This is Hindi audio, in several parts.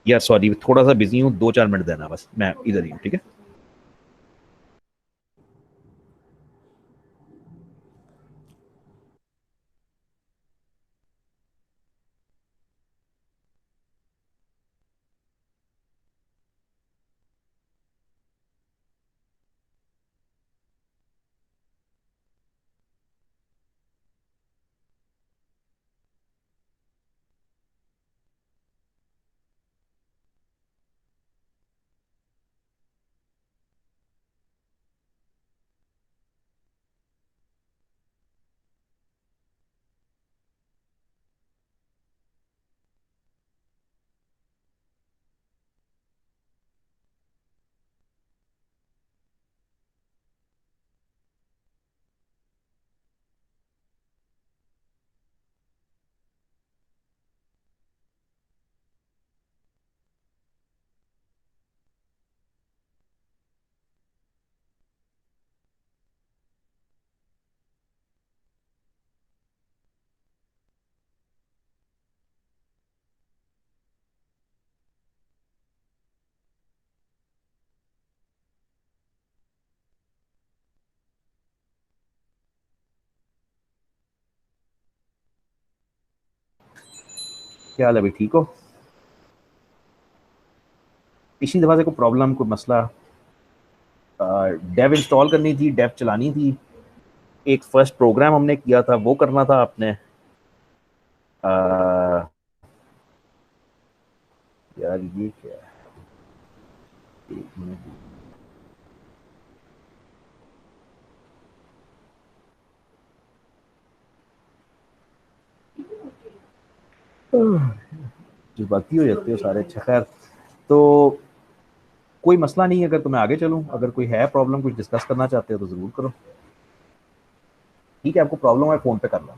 यार सॉरी, थोड़ा सा बिजी हूँ, 2-4 मिनट देना बस, मैं इधर ही हूँ, ठीक है। क्या हाल है भाई, ठीक हो? पिछली दफ़ा से कोई प्रॉब्लम, कोई मसला? डेव इंस्टॉल करनी थी, डेव चलानी थी, एक फर्स्ट प्रोग्राम हमने किया था वो करना था आपने। अ, यार ये क्या है, एक मिनट। जज्बाती हो जाते हो सारे। अच्छा खैर, तो कोई मसला नहीं है, अगर तुम्हें आगे चलूँ, अगर कोई है प्रॉब्लम, कुछ डिस्कस करना चाहते हो तो ज़रूर करो। ठीक है, आपको प्रॉब्लम है फ़ोन पे कर लो।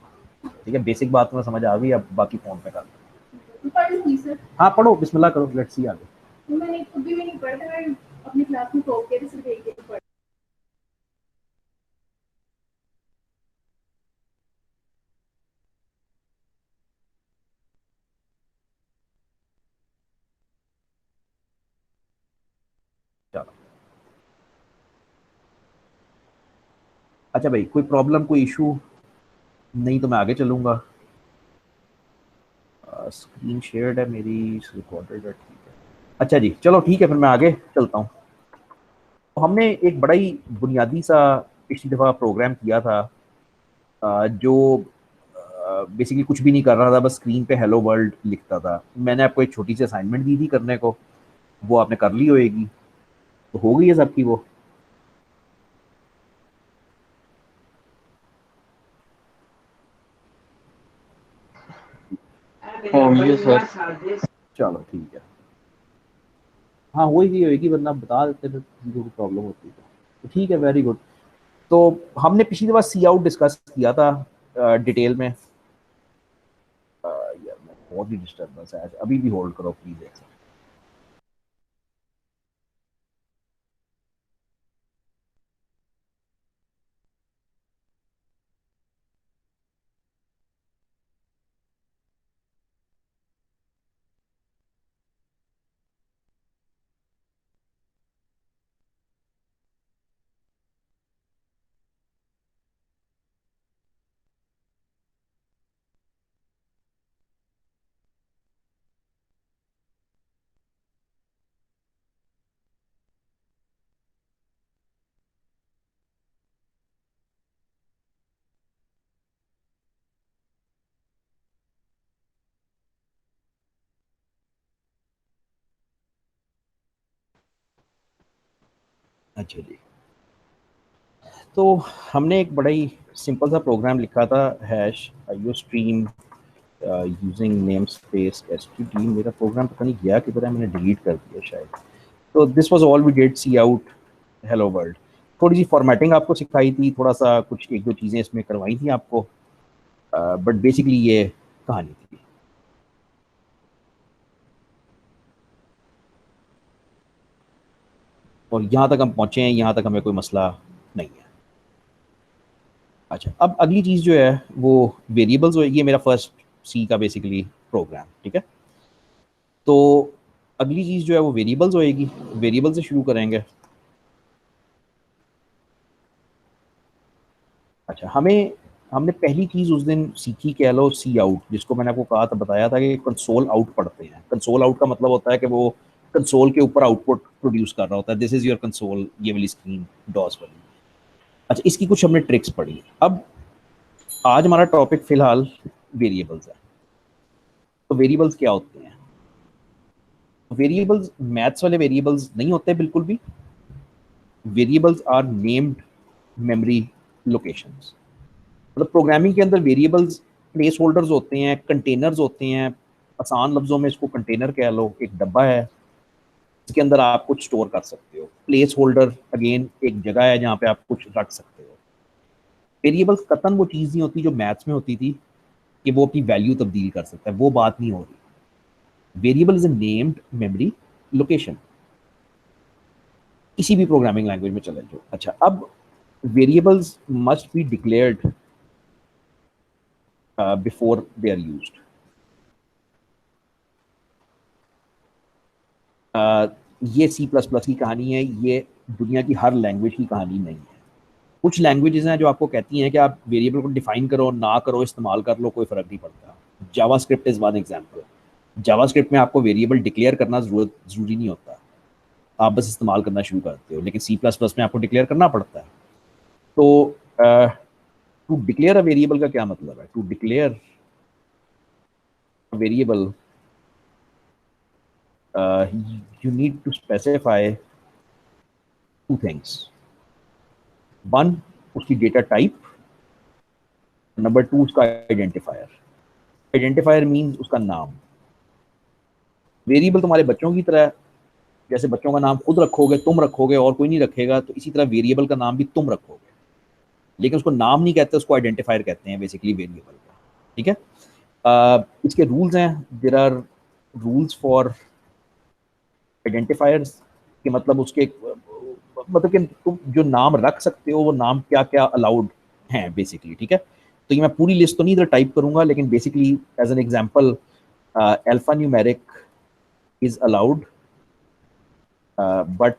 ठीक है, बेसिक बात तुम्हें समझ आ गई, अब बाकी फ़ोन पे कर लो। पढ़ सर। हाँ पढ़ो, बिस्मिल्लाह करो, लेट्स सी आगे। मैंने खुद भी नहीं पढ़ा, मैं अपनी क्लास में टॉप के सिर्फ एक ही पढ़ा। चलो, अच्छा भाई, कोई प्रॉब्लम, कोई इशू नहीं तो मैं आगे चलूँगा। स्क्रीन शेयर्ड है मेरी, रिकॉर्डेड है, ठीक है। अच्छा जी, चलो ठीक है, फिर मैं आगे चलता हूँ। तो हमने एक बड़ा ही बुनियादी सा पिछली दफ़ा प्रोग्राम किया था, जो बेसिकली कुछ भी नहीं कर रहा था, बस स्क्रीन पे हेलो वर्ल्ड लिखता था। मैंने आपको एक छोटी सी असाइनमेंट दी थी करने को, वो आपने कर ली होएगी, तो हो गई है सबकी वो। होंगी सर। चलो ठीक है, हाँ हो ही गई होएगी, वरना आप बता देते फिर किसी को प्रॉब्लम होती तो ठीक है, वेरी गुड। तो हमने पिछली दफ़ा सी आउट डिस्कस किया था डिटेल में। यार मैं बहुत ही डिस्टर्बेंस है आज, अभी भी होल्ड करो प्लीज एक second। अच्छा जी, तो हमने एक बड़ा ही सिंपल सा प्रोग्राम लिखा था, hash IO stream using name space S T D. मेरा प्रोग्राम पता नहीं गया किधर है, मैंने डिलीट कर दिया शायद। तो this was all we did, C out hello world. थोड़ी सी फॉर्मेटिंग आपको सिखाई थी, थोड़ा सा कुछ एक दो चीज़ें इसमें करवाई थी आपको, बट बेसिकली ये कहानी थी। और यहाँ तक हम पहुँचे हैं, यहाँ तक हमें कोई मसला नहीं है। अच्छा, अब अगली चीज़ जो है वो वेरिएबल्स होएगी, मेरा फर्स्ट सी का बेसिकली प्रोग्राम, ठीक है। तो अगली चीज़ जो है वो वेरिएबल्स होएगी। वेरिएबल से शुरू करेंगे। अच्छा, हमने पहली चीज़ उस दिन सीखी, कह लो सी आउट, जिसको मैंने आपको कहा था, बताया था कि कंसोल आउट पढ़ते हैं। कंसोल आउट का मतलब होता है कि वो कंसोल के ऊपर आउटपुट प्रोड्यूस कर रहा होता है। दिस इज़ योर कंसोल, ये वाली स्क्रीन, डॉस वाली। अच्छा, इसकी कुछ हमने ट्रिक्स पढ़ी। अब आज हमारा टॉपिक फिलहाल वेरिएबल्स है। तो वेरिएबल्स क्या होते हैं? वेरिएबल्स मैथ्स वाले वेरिएबल्स नहीं होते बिल्कुल भी। Variables are named memory locations. मतलब प्रोग्रामिंग के अंदर वेरिएबल्स प्लेस होल्डर्स होते हैं, कंटेनर्स होते हैं। आसान लफ्जों में इसको कंटेनर कह लो, एक डब्बा है इसके अंदर आप कुछ स्टोर कर सकते हो। प्लेस होल्डर अगेन एक जगह है जहाँ पे आप कुछ रख सकते हो। वेरिएबल्स कतन वो चीज़ नहीं होती जो मैथ्स में होती थी कि वो अपनी वैल्यू तब्दील कर सकता है, वो बात नहीं हो रही। Variable is a named memory location, किसी भी प्रोग्रामिंग लैंग्वेज में चले जाओ। अच्छा, अब variables must be declared before they are used. ये सी प्लस प्लस की कहानी है, ये दुनिया की हर लैंग्वेज की कहानी नहीं है। कुछ लैंग्वेजेस हैं जो आपको कहती हैं कि आप वेरिएबल को डिफाइन करो ना करो, इस्तेमाल कर लो, कोई फ़र्क नहीं पड़ता। JavaScript is one example. JavaScript में आपको वेरिएबल डिक्लेयर करना ज़रूरी नहीं होता, आप बस इस्तेमाल करना शुरू करते हो। लेकिन सी प्लस प्लस में आपको डिक्लेयर करना पड़ता है। तो टू डिक्लेयर अ वेरिएबल का क्या मतलब है? To declare variable you need to specify two things. One, उसकी डेटा टाइप। नंबर टू, उसका आइडेंटिफायर। आइडेंटिफायर मीन्स उसका नाम। वेरिएबल तुम्हारे बच्चों की तरह है। जैसे बच्चों का नाम खुद रखोगे, तुम रखोगे और कोई नहीं रखेगा, तो इसी तरह वेरिएबल का नाम भी तुम रखोगे। लेकिन उसको नाम नहीं कहते, उसको आइडेंटिफायर कहते हैं बेसिकली वेरिएबल का। ठीक है। इसके रूल्स हैं। There are rules for identifiers के मतलब उसके मतलब कि तुम जो नाम रख सकते हो वो नाम क्या क्या अलाउड हैं बेसिकली। ठीक है। तो ये मैं पूरी लिस्ट तो नहीं इधर टाइप करूंगा, लेकिन basically as an example, alpha numeric is allowed but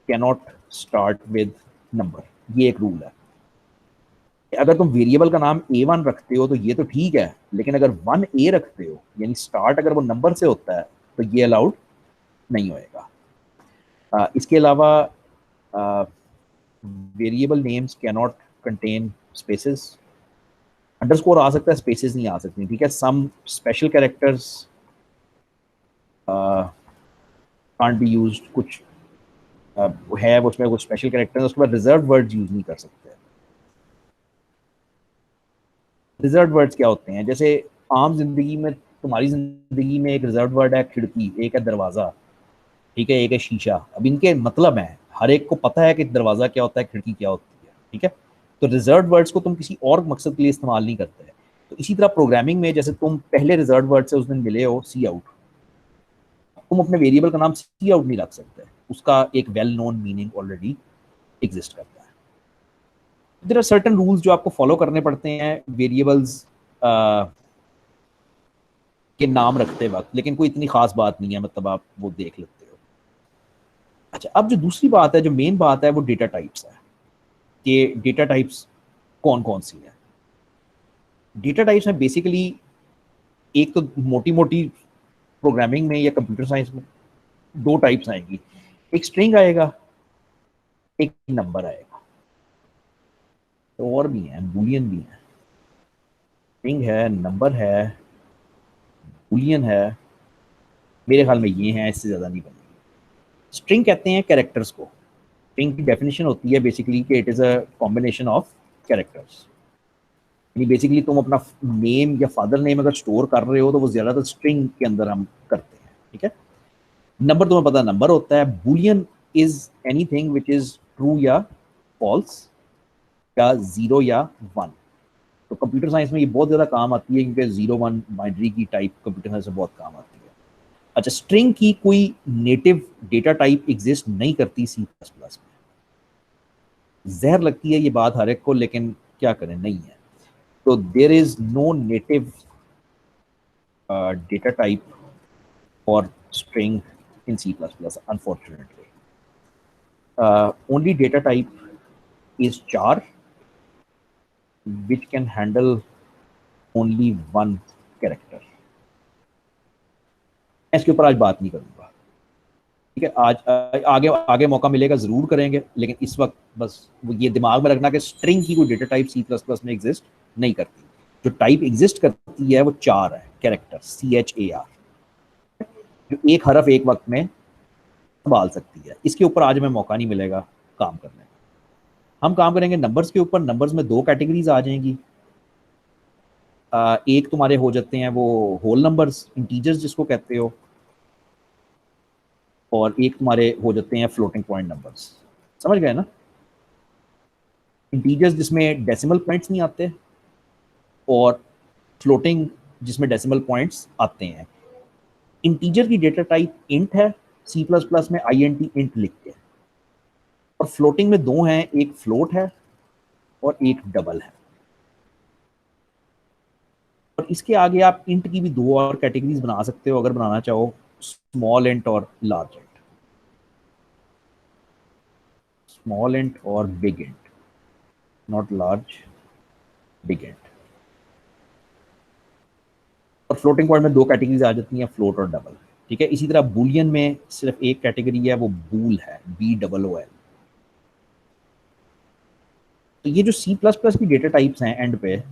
cannot start with number. ये एक रूल है। अगर तुम वेरिएबल का नाम A1 रखते हो तो ये तो ठीक है, लेकिन अगर 1A रखते हो यानी स्टार्ट अगर वो नंबर से होता है तो ये अलाउड नहीं होएगा। इसके अलावा variable names cannot contain spaces. Underscore आ सकता है, स्पेसेस नहीं आ सकती। ठीक है। Some special characters can't be used. कुछ है उसमें कुछ स्पेशल कैरेक्टर्स, उसके बाद रिजर्व वर्ड्स यूज नहीं कर सकते। रिजर्व वर्ड्स क्या होते हैं? जैसे आम जिंदगी में, तुम्हारी जिंदगी में एक रिजर्व वर्ड है खिड़की, एक है दरवाजा, ठीक है, एक है शीशा। अब इनके मतलब है, हर एक को पता है कि दरवाजा क्या होता है, खिड़की क्या होती है। ठीक है। तो रिजर्व वर्ड्स को तुम किसी और मकसद के लिए इस्तेमाल नहीं करते। तो इसी तरह प्रोग्रामिंग में, जैसे तुम पहले रिजर्व वर्ड से उस दिन मिले हो सी आउट, तुम अपने वेरिएबल का नाम सी आउट नहीं रख सकते, उसका एक well known meaning already exist करता है। देयर आर सर्टेन रूल्स जो आपको फॉलो करने पड़ते हैं वेरिएबल्स के नाम रखते वक्त, लेकिन कोई इतनी खास बात नहीं है, मतलब आप वो देख लेते हो। अच्छा, अब जो दूसरी बात है, जो मेन बात है, वो डेटा टाइप्स है कि डेटा टाइप्स कौन कौन सी है। डेटा टाइप्स में बेसिकली एक तो मोटी मोटी प्रोग्रामिंग में या कंप्यूटर साइंस में दो टाइप्स आएंगी। एक स्ट्रिंग आएगा, एक नंबर आएगा। तो और भी है, बूलियन भी है। स्ट्रिंग है, नंबर है, बूलियन है। मेरे ख्याल में ये हैं, इससे ज़्यादा नहीं बनेगी। स्ट्रिंग कहते हैं कैरेक्टर्स को। स्ट्रिंग की डेफिनेशन होती है बेसिकली कि it is a combination of characters. यानी बेसिकली तुम अपना नेम या फादर नेम अगर स्टोर कर रहे हो तो वो ज़्यादातर स्ट्रिंग के अंदर हम करते हैं। ठीक है। नंबर तुम्हें पता, नंबर होता है। Boolean is anything which is true या फॉल्स, या जीरो या वन। तो कंप्यूटर साइंस में ये बहुत ज़्यादा काम आती है, क्योंकि जीरो वन बाइनरी की टाइप कंप्यूटर साइंस में बहुत काम आती है। अच्छा, स्ट्रिंग की कोई नेटिव डेटा टाइप एग्जिस्ट नहीं करती सी प्लस प्लस में। जहर लगती है ये बात हर एक को, लेकिन क्या करें, नहीं है। तो there is no native data type और string in C++, unfortunately. Only data type is char, which can handle only one character. इसके ऊपर आज बात नहीं करूंगा, ठीक है। आज आगे आगे मौका मिलेगा ज़रूर करेंगे, लेकिन इस वक्त बस वो ये दिमाग में रखना कि स्ट्रिंग की कोई डेटा टाइप C++ में एग्जिस्ट नहीं करती। जो टाइप एग्जिस्ट करती है वो चार है, कैरेक्टर, CHAR, जो एक हरफ एक वक्त में संभाल सकती है। इसके ऊपर आज हमें मौका नहीं मिलेगा काम करने का। हम काम करेंगे नंबर्स के ऊपर। नंबर्स में दो कैटेगरीज आ जाएंगी। एक तुम्हारे हो जाते हैं वो होल नंबर्स, इंटीजर्स जिसको कहते हो, और एक तुम्हारे हो जाते हैं फ्लोटिंग पॉइंट नंबर्स। समझ गए ना? इंटीजर्स जिसमें डेसिमल पॉइंट्स नहीं आते, और फ्लोटिंग जिसमें डेसिमल पॉइंट्स आते हैं। इंटीजर की डेटा टाइप इंट है, C++ में INT इंट लिखते हैं, और फ्लोटिंग में दो हैं, एक फ्लोट है और एक डबल है। और इसके आगे आप इंट की भी दो और कैटेगरीज बना सकते हो अगर बनाना चाहो, स्मॉल इंट और लार्ज इंट, स्मॉल इंट और big int, not large, big int. और फ्लोटिंग पॉइंट में दो कैटेगरीज आ जाती हैं, फ्लोट और डबल, ठीक है। इसी तरह बूलियन में सिर्फ एक कैटेगरी है, वो बूल है, BOOL। तो ये जो C++ की डेटा टाइप्स हैं, एंड पे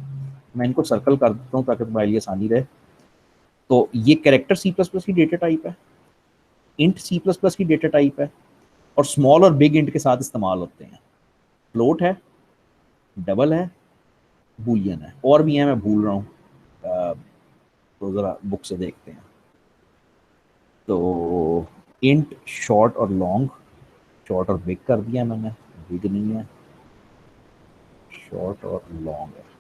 मैं इनको सर्कल कर देता हूँ ताकि तुम्हारे लिए आसानी रहे। तो ये कैरेक्टर C++ की डेटा टाइप है, इंट C++ की डेटा टाइप है, और स्मॉल और बिग इंट के साथ इस्तेमाल होते हैं। फ्लोट है, डबल है, बूलियन है, और भी है, मैं भूल रहा हूँ, तो ज़रा बुक से देखते हैं। तो इंट, शॉर्ट और लॉन्ग, शॉर्ट और बिग कर दिया मैंने, बिग नहीं है, शॉर्ट और लॉन्ग है।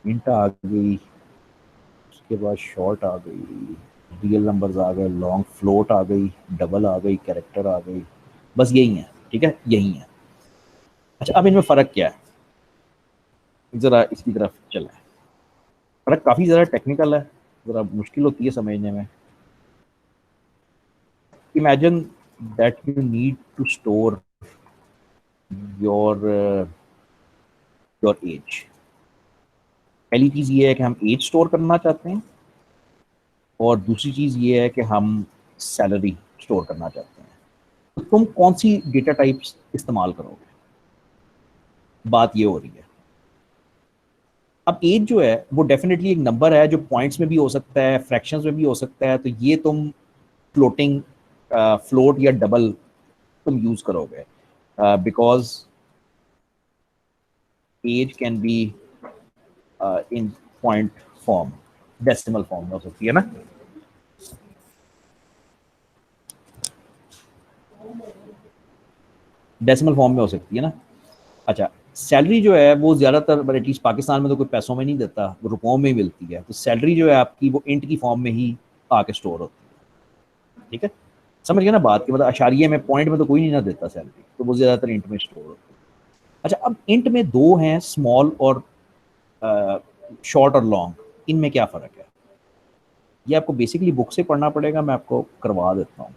इंट आ गई, उसके बाद शॉर्ट आ गई, रियल नंबर्स आ गए, लॉन्ग, फ्लोट आ गई, डबल आ गई, कैरेक्टर आ गई। बस यही है, ठीक है, यही है। अच्छा, अब इनमें फ़र्क क्या है, ज़रा इसकी तरफ चला है। फ़र्क काफ़ी ज़्यादा टेक्निकल है, ज़रा मुश्किल होती है समझने में। Imagine that you need to store your your age. पहली चीज़ ये है कि हम एज स्टोर करना चाहते हैं, और दूसरी चीज़ ये है कि हम सैलरी स्टोर करना चाहते हैं। तो तुम कौन सी डेटा टाइप्स इस्तेमाल करोगे, बात ये हो रही है। अब एज जो है वो डेफिनेटली एक नंबर है, जो पॉइंट्स में भी हो सकता है, फ्रैक्शंस में भी हो सकता है। तो ये तुम फ्लोटिंग, फ्लोट या डबल तुम यूज करोगे, because age can be in point form, decimal form में हो सकती है ना। डेसिमल फॉर्म में हो सकती है ना। अच्छा, सैलरी जो है वो ज़्यादातर, एटलीस्ट पाकिस्तान में तो कोई पैसों में नहीं देता, वो रुपयों में ही मिलती है। तो सैलरी जो है आपकी वो इंट की फॉर्म में ही आके स्टोर होती है, ठीक है। समझ गए ना बात की, मतलब अशारिये में, पॉइंट में तो कोई नहीं ना देता सैलरी, तो वो ज़्यादातर इंट में स्टोर होती है। अच्छा, अब इंट में दो हैं, स्मॉल और शॉर्ट और लॉन्ग, इनमें क्या फ़र्क है, ये आपको बेसिकली बुक से पढ़ना पड़ेगा, मैं आपको करवा देता हूँ।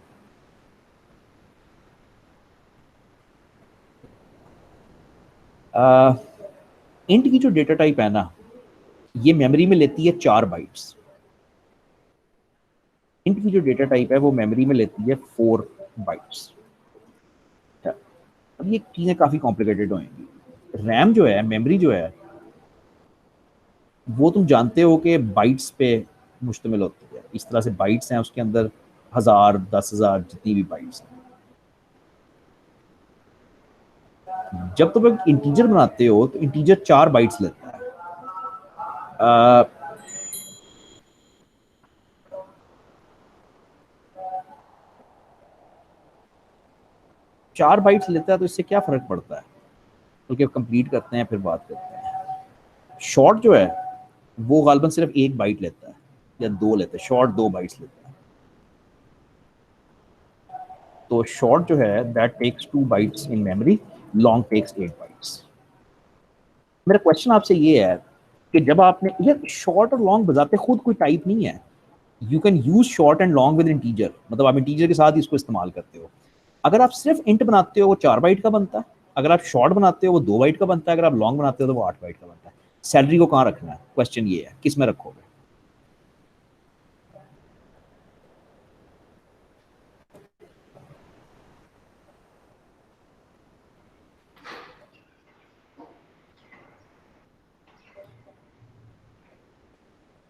इंट की जो डेटा टाइप है ना, ये मेमोरी में लेती है 4 बाइट्स। इंट की जो डेटा टाइप है वो मेमोरी में लेती है 4 बाइट्स। अब ये चीज़ें काफ़ी कॉम्प्लिकेटेड होंगी। रैम जो है, मेमोरी जो है, वो तुम जानते हो कि बाइट्स पे मुश्तमिल होती है। इस तरह से बाइट्स हैं, उसके अंदर 1000, 10,000 जितनी भी बाइट्स हैं। जब तुम एक इंटीजर बनाते हो तो इंटीजर 4 बाइट्स लेता है। आ, 4 बाइट्स लेता है, तो इससे क्या फ़र्क पड़ता है, क्योंकि कंप्लीट करते हैं फिर बात करते हैं। शॉर्ट जो है वो गालबन सिर्फ 1 बाइट लेता है, या 2 लेता है, शॉर्ट 2 बाइट्स लेता है। तो शॉर्ट जो है that takes 2 bytes in memory, long takes 8 bytes. मेरा क्वेश्चन आपसे ये है कि जब आपने ये शॉर्ट और लॉन्ग बजाते खुद कोई टाइप नहीं है, you can use short and long with integer, मतलब आप इंटीजर के साथ ही इसको इस्तेमाल करते हो। अगर आप सिर्फ इंट बनाते हो वो 4 बाइट का बनता है, अगर आप शॉर्ट बनाते हो वो 2 बाइट का बनता है, अगर आप लॉन्ग बनाते हो तो वो 8 बाइट का बनता है। सैलरी को कहाँ रखना है, क्वेश्चन ये है, किस में रखोगे?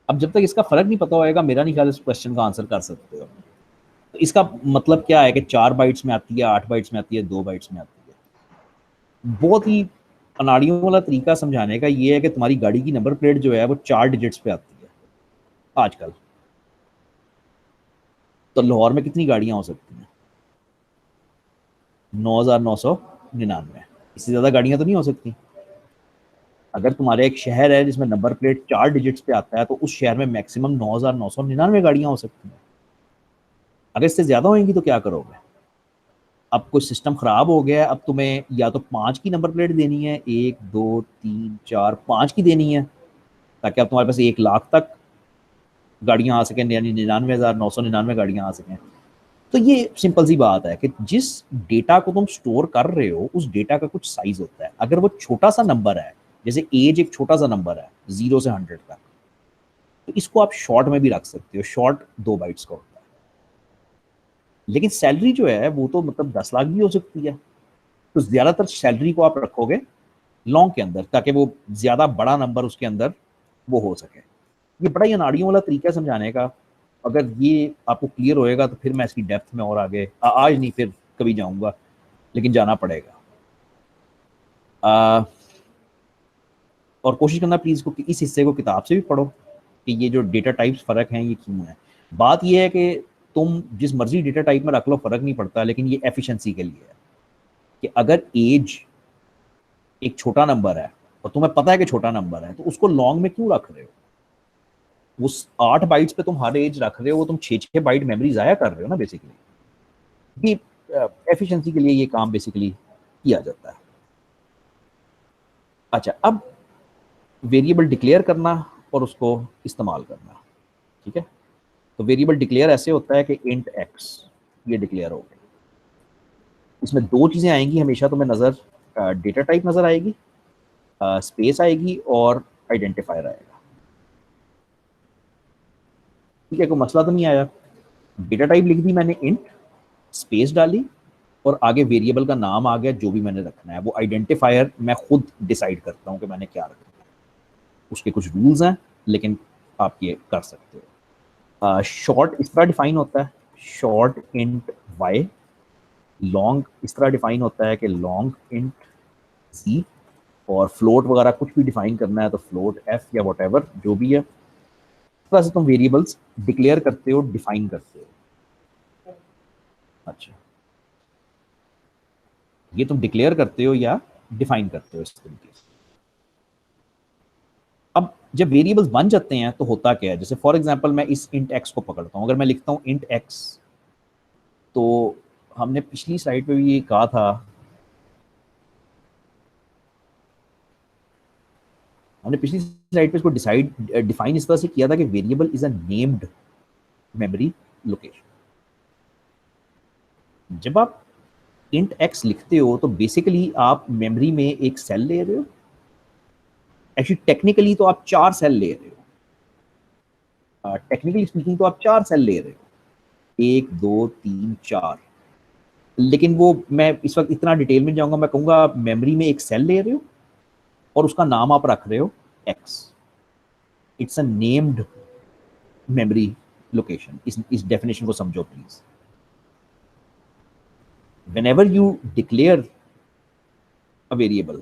अब जब तक इसका फर्क नहीं पता होएगा, मेरा नहीं ख्याल इस क्वेश्चन का आंसर कर सकते हो। तो इसका मतलब क्या है कि 4 बाइट्स में आती है, 8 बाइट्स में आती है, 2 बाइट्स में आती है। बहुत ही अनाड़ियों वाला तरीका समझाने का ये है कि तुम्हारी गाड़ी की नंबर प्लेट जो है वो 4 डिजिट्स पे आती है आजकल। तो लाहौर में कितनी गाड़ियां हो सकती हैं? 9,999। इससे ज्यादा गाड़ियां तो नहीं हो सकती। अगर तुम्हारे एक शहर है जिसमें नंबर प्लेट 4 डिजिट्स पे आता है, तो उस शहर में मैक्सिमम 9,999 गाड़ियां हो सकती हैं। अगर इससे ज्यादा होंगी तो क्या करोगे? अब कोई सिस्टम खराब हो गया है, अब तुम्हें या तो 5 की नंबर प्लेट देनी है, 1, 2, 3, 4, 5 की देनी है, ताकि अब तुम्हारे पास 1 लाख तक गाड़ियां आ सकें, यानी 99,999 गाड़ियां आ सकें। तो ये सिंपल सी बात है कि जिस डेटा को तुम स्टोर कर रहे हो उस डेटा का कुछ साइज होता है। अगर वो छोटा सा नंबर है, जैसे एज एक छोटा सा नंबर है 0 से 100 तक, तो इसको आप शॉर्ट में भी रख सकते हो, शॉर्ट 2 बाइट्स का होता है। लेकिन सैलरी जो है वो तो मतलब 10 लाख भी हो सकती है, तो ज्यादातर सैलरी को आप रखोगे लॉन्ग के अंदर, ताकि वो ज्यादा बड़ा नंबर उसके अंदर वो हो सके। ये बड़ा ही अनाड़ियों वाला तरीका है समझाने का। अगर ये आपको क्लियर होएगा तो फिर मैं इसकी डेप्थ में और आगे आज नहीं फिर कभी जाऊंगा, लेकिन जाना पड़ेगा। और कोशिश करना प्लीज को इस हिस्से को किताब से भी पढ़ो कि ये जो डेटा टाइप्स फर्क हैं ये क्यों है। बात ये है कि तुम जिस मर्जी डेटा टाइप में रख लो फर्क नहीं पड़ता, लेकिन ये एफिशिएंसी के लिए है कि अगर एज एक छोटा नंबर है और तुम्हें पता है कि छोटा नंबर है, तो उसको लॉन्ग में क्यों रख रहे हो? उस 8 बाइट्स पे तुम हर एज रख रहे हो, वो तुम 6 6 बाइट मेमोरी जाया कर रहे हो ना बेसिकली। ये एफिशिएंसी के लिए ये काम बेसिकली किया जाता है। अच्छा, अब वेरिएबल डिक्लेयर करना और उसको इस्तेमाल करना, ठीक है। तो वेरिएबल डिक्लेयर ऐसे होता है कि इंट एक्स ये डिक्लेयर हो गया। इसमें 2 चीज़ें आएंगी हमेशा तुम्हें नज़र, डेटा टाइप नज़र आएगी, स्पेस आएगी और आइडेंटिफायर आएगा। ठीक है, कोई मसला तो नहीं आया? डेटा टाइप लिख दी मैंने इंट, स्पेस डाली और आगे वेरिएबल का नाम आ गया जो भी मैंने रखना है। वो आइडेंटिफायर मैं खुद डिसाइड करता हूँ कि मैंने क्या रखना है। उसके कुछ रूल्स हैं, लेकिन आप ये कर सकते हो। शॉर्ट इस तरह डिफाइन होता है, शॉर्ट इंट वाई। लॉन्ग इस तरह डिफाइन होता है कि लॉन्ग इंट जी। और फ्लोट वगैरह कुछ भी डिफाइन करना है तो फ्लोट एफ या वट जो भी है। इस तरह से तुम वेरिएबल्स डिक्लेयर करते हो, डिफाइन करते हो। अच्छा, ये तुम डिक्लेयर करते हो या डिफाइन करते हो इस तरीके से। अब जब वेरिएबल्स बन जाते हैं तो होता क्या है, जैसे फॉर एग्जांपल मैं इस इंट एक्स को पकड़ता हूं, अगर मैं लिखता हूं इंट एक्स, तो हमने पिछली स्लाइड पे भी ये कहा था, हमने पिछली स्लाइड पे इसको डिफाइन इस तरह से किया था कि variable is a named memory location. जब आप इंट एक्स लिखते हो तो बेसिकली आप मेमोरी में एक सेल ले रहे हो। एक्चुअली टेक्निकली तो आप 4 सेल ले रहे हो, टेक्निकली स्पीकिंग तो आप 4 सेल ले रहे हो, 1, 2, 3, 4। लेकिन वो मैं इस वक्त इतना डिटेल में जाऊंगा, मैं कहूंगा आप मेमोरी में एक सेल ले रहे हो और उसका नाम आप रख रहे हो x. It's a named memory location. इस डेफिनेशन को समझो please. whenever you declare a variable,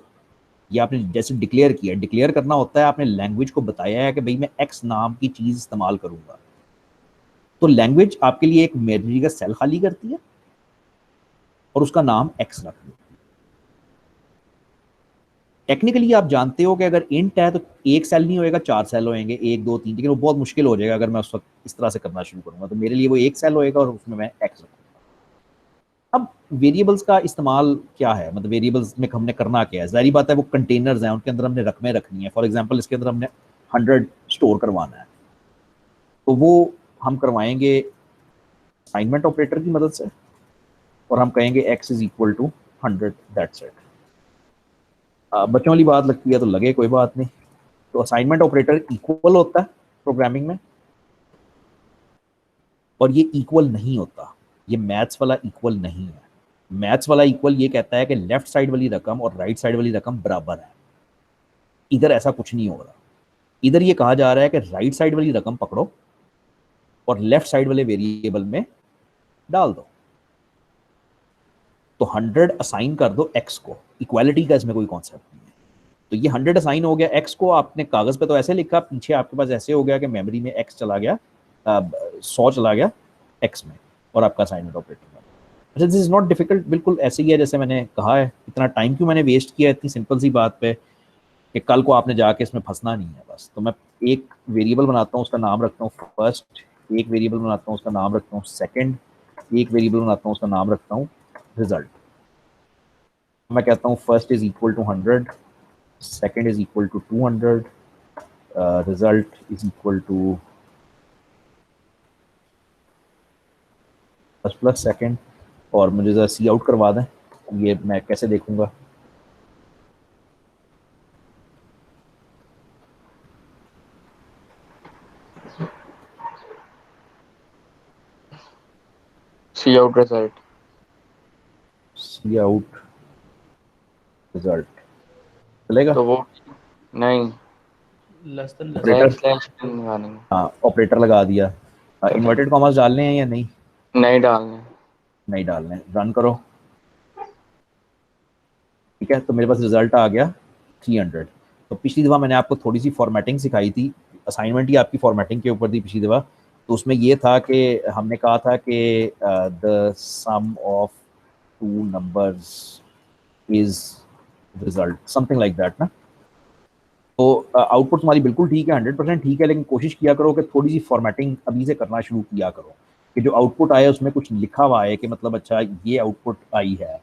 ये आपने जैसे डिक्लेयर किया, डिक्लेयर करना होता है आपने लैंग्वेज को बताया है कि भाई मैं एक्स नाम की चीज इस्तेमाल करूंगा, तो लैंग्वेज आपके लिए एक मेमोरी का सेल खाली करती है और उसका नाम एक्स रख देती है। टेक्निकली आप जानते हो कि अगर इंट है तो एक सेल नहीं होएगा, 4 सेल होंगे, 1, 2, 3, लेकिन वो बहुत मुश्किल हो जाएगा अगर मैं उस वक्त इस तरह से करना शुरू करूंगा। तो मेरे लिए वो एक सेल होएगा और उसमें मैं एक्स रखूंगा। अब वेरिएबल्स का इस्तेमाल क्या है, मतलब वेरिएबल्स में हमने करना क्या है, जाहिर बात है वो कंटेनर्स हैं, उनके अंदर हमने रकमें रखनी है। फॉर एग्जांपल इसके अंदर हमने 100 स्टोर करवाना है, तो वो हम करवाएंगे असाइनमेंट ऑपरेटर की मदद से, और हम कहेंगे x is equal to 100, that's it. बच्चों वाली बात लगती है तो लगे, कोई बात नहीं। तो असाइनमेंट ऑपरेटर इक्वल होता है प्रोग्रामिंग में, और ये इक्वल नहीं होता, ये मैथ्स वाला इक्वल नहीं है। मैथ्स वाला इक्वल ये कहता है कि लेफ्ट साइड वाली रकम और राइट साइड वाली रकम बराबर है। इधर ऐसा कुछ नहीं हो रहा, इधर ये कहा जा रहा है कि राइट साइड वाली रकम पकड़ो और लेफ्ट साइड वाले वेरिएबल में डाल दो। तो 100 असाइन कर दो x को, इक्वालिटी का इसमें कोई कॉन्सेप्ट नहीं है। तो ये 100 असाइन हो गया x को, आपने कागज पे तो ऐसे लिखा, पीछे आपके पास ऐसे हो गया कि मेमोरी में x चला गया, 100 चला गया x में, और आपका असाइनमेंट ऑपरेटर। अच्छा, दिस इज नॉट डिफिकल्ट, बिल्कुल ऐसे ही है जैसे मैंने कहा है। इतना टाइम क्यों मैंने वेस्ट किया इतनी सिंपल सी बात पे, कि कल को आपने जाके इसमें फंसना नहीं है बस। तो मैं एक वेरिएबल बनाता हूँ, उसका नाम रखता हूँ फर्स्ट, एक वेरिएबल बनाता हूँ उसका नाम रखता हूँ सेकंड, एक वेरिएबल बनाता हूँ उसका नाम रखता हूँ रिजल्ट। मैं कहता हूँ first is equal to 100, second is equal to 200, result is equal to first plus second, और मुझे ज़रा सी आउट करवा दें, ये मैं कैसे देखूंगा। See out result. सी आउट रिजल्ट चलेगा? तो वो नहीं, लेस देन ऑपरेटर, स्लैश लगानी है। हाँ ऑपरेटर लगा दिया। इन्वर्टेड कॉमास डालने हैं या नहीं? नहीं डालने। नहीं डालने। रन करो, ठीक है। तो मेरे पास रिजल्ट आ गया 300। तो पिछली दफ़ा मैंने आपको थोड़ी सी फॉर्मेटिंग सिखाई थी, असाइनमेंट ही आपकी फॉर्मेटिंग के ऊपर थी पिछली दफ़ा। तो उसमें ये था कि हमने कहा था कि the sum of two numbers is result, something like that ना। तो आउटपुट तुम्हारी बिल्कुल ठीक है, 100% ठीक है, लेकिन कोशिश किया करो कि थोड़ी सी फॉर्मेटिंग अभी से करना शुरू किया करो, कि जो आउटपुट आए उसमें कुछ लिखा हुआ है कि मतलब अच्छा ये आउटपुट आई है।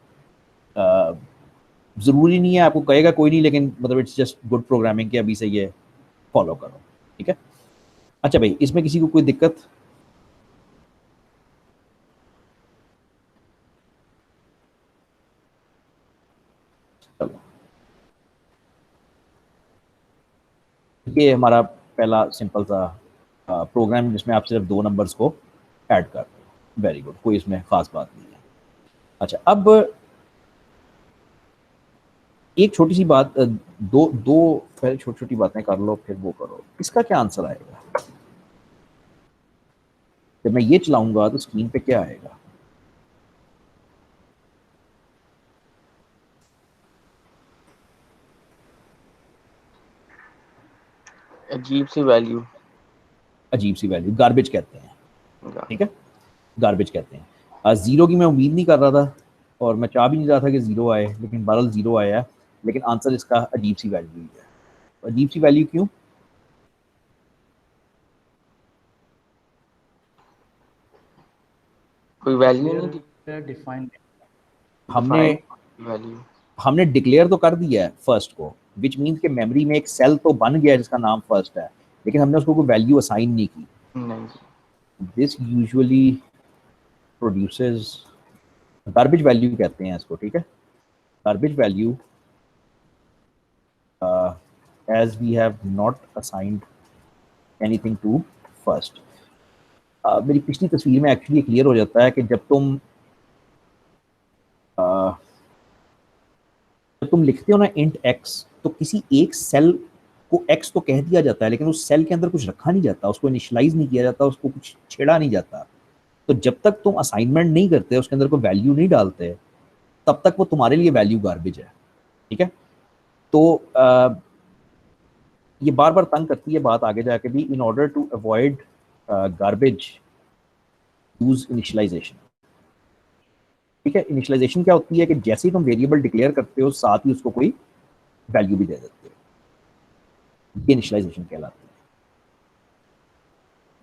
ज़रूरी नहीं है, आपको कहेगा कोई नहीं, लेकिन मतलब इट्स जस्ट गुड प्रोग्रामिंग के अभी से ये फॉलो करो, ठीक है। अच्छा भाई, इसमें किसी को कोई दिक्कत? चलो, ये हमारा पहला सिंपल सा प्रोग्राम जिसमें आप सिर्फ दो नंबर्स को ऐड कर रहे हो। वेरी गुड, कोई इसमें खास बात नहीं है। अच्छा, अब एक छोटी सी बात, दो दो पहले छोटी छोटी बातें कर लो, फिर वो करो। इसका क्या आंसर आएगा जब मैं ये चलाऊंगा? तो स्क्रीन पे क्या आएगा? अजीब सी वैल्यू। अजीब सी वैल्यू, गार्बेज कहते हैं, ठीक है, गार्बेज कहते हैं। जीरो की मैं उम्मीद नहीं कर रहा था, और मैं चाह भी नहीं रहा था कि जीरो आए, लेकिन बहरहाल जीरो आया। लेकिन आंसर इसका अजीब सी वैल्यू ही है। अजीब सी वैल्यू क्यों? कोई वैल्यू नहीं दी। डिफाइन हमने वैल्यू हमने डिक्लेयर तो कर दिया है फर्स्ट को, विच मीन्स कि मेमोरी में एक सेल तो बन गया है जिसका नाम फर्स्ट है, लेकिन हमने उसको कोई वैल्यू असाइन नहीं की। नहीं। This usually produces, garbage value कहते हैं इसको, ठीक है, garbage value, as we have not assigned anything to first। मेरी पिछली तस्वीर में एक्चुअली क्लियर हो जाता है कि जब तुम लिखते हो ना इंट x, तो किसी एक सेल को x तो कह दिया जाता है, लेकिन उस सेल के अंदर कुछ रखा नहीं जाता, उसको इनिशियलाइज नहीं किया जाता, उसको कुछ छेड़ा नहीं जाता। तो जब तक तुम असाइनमेंट नहीं करते, उसके अंदर कोई वैल्यू नहीं डालते, तब तक वो तुम्हारे लिए वैल्यू गार्बेज है, ठीक है। तो ये बार बार तंग करती है बात आगे जाके भी। In order to avoid garbage, use initialization, ठीक है। इनिशियलाइजेशन क्या होती है कि जैसे ही तुम वेरिएबल डिक्लेयर करते हो, साथ ही उसको कोई वैल्यू भी दे देते हो, ये इनिशियलाइजेशन कहलाती है,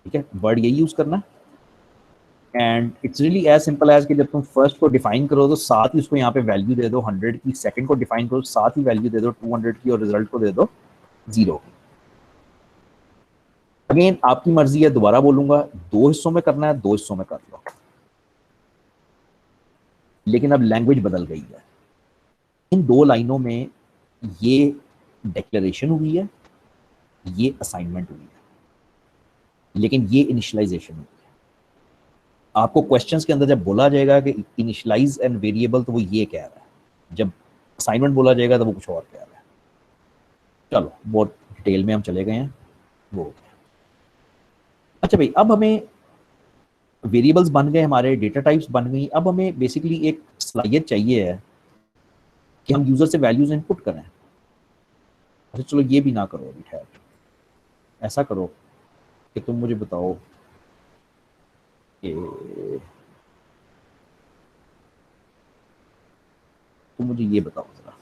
ठीक है। वर्ड यही यूज करना, and it's really as simple as कि जब तुम फर्स्ट को डिफाइन करो तो साथ ही उसको यहाँ पे वैल्यू दे दो 100 की, सेकंड को डिफाइन करो साथ ही वैल्यू दे दो 200 की, और रिजल्ट को दे दो 0 की। अगेन आपकी मर्जी है, दोबारा बोलूंगा, 2 हिस्सों में करना है 2 हिस्सों में कर लो, लेकिन अब लैंग्वेज बदल गई है। इन 2 लाइनों में ये डिक्लेरेशन हुई है, ये असाइनमेंट हुई है, लेकिन ये इनिशियलाइजेशन हुई है। आपको क्वेश्चंस के अंदर जब बोला जाएगा कि इनिशियलाइज एंड वेरिएबल, तो वो ये कह रहा है, जब असाइनमेंट बोला जाएगा तो वो कुछ और कह रहा है। चलो बहुत डिटेल में हम चले गए हैं वो। अच्छा भाई, अब हमें वेरिएबल्स बन गए, हमारे डेटा टाइप्स बन गई, अब हमें बेसिकली एक सलाहियत चाहिए है कि हम यूजर से वैल्यूज इनपुट करें। अच्छा चलो ये भी ना करो अभी, ठहर, ऐसा करो कि तुम मुझे बताओ कि तुम मुझे ये बताओ जरा,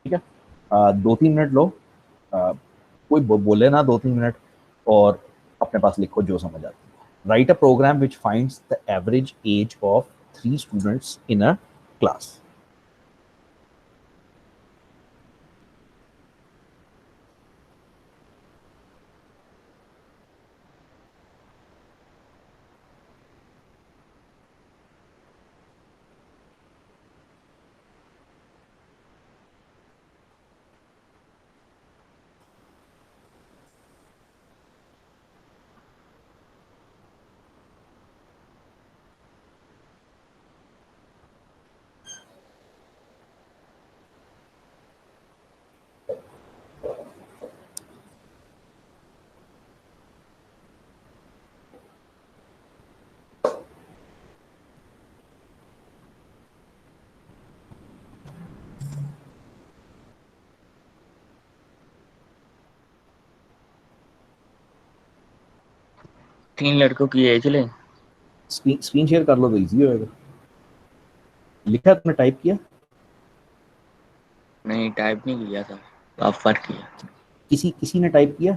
ठीक है? 2-3 मिनट लो, कोई बोले ना, 2-3 मिनट, और अपने पास लिखो जो समझ आती है। Write a program which finds the average age of 3 students in a class. तीन लड़कों की एज लें। स्क्रीन शेयर कर लो तो इजी होएगा। लिखा है, तुमने टाइप किया? नहीं, टाइप नहीं किया था, आप फर्क किया। किसी किसी ने टाइप किया?